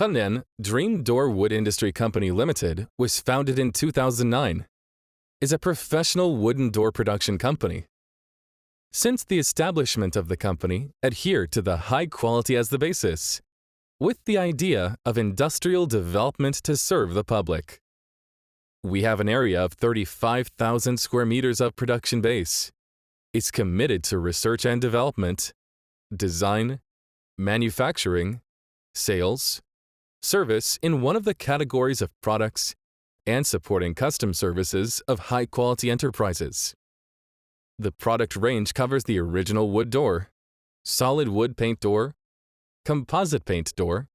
Henan Dream Door Wood Industry Company Limited was founded in 2009, is a professional wooden door production company. Since the establishment of the company, adhere to the high quality as the basis, with the idea of industrial development to serve the public. We have an area of 35,000 square meters of production base. It's committed to research and development, design, manufacturing, sales, service in one of the categories of products, and supporting custom services of high-quality enterprises. The product range covers the original wood door, solid wood paint door, composite paint door,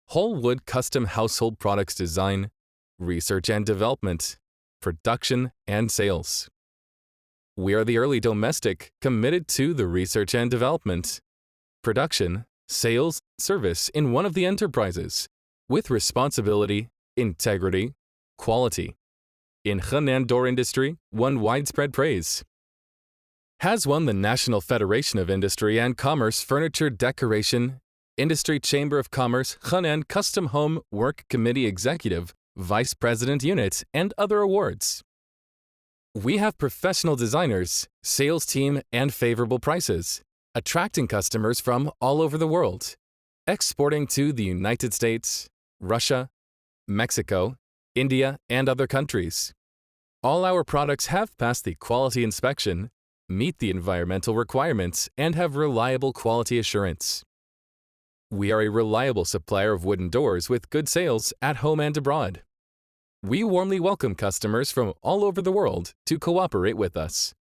whole wood custom household products design, research and development, production and sales. We are the early domestic committed to the research and development, production, sales, service in one of the enterprises, with responsibility, integrity, quality. In Henan door industry, won widespread praise. Has won the National Federation of Industry and Commerce Furniture Decoration, Industry Chamber of Commerce Henan Custom Home Work Committee Executive, Vice President Unit, and other awards. We have professional designers, sales team, and favorable prices, attracting customers from all over the world, exporting to the United States, Russia, Mexico, India, and other countries. All our products have passed the quality inspection, meet the environmental requirements, and have reliable quality assurance. We are a reliable supplier of wooden doors with good sales at home and abroad. We warmly welcome customers from all over the world to cooperate with us.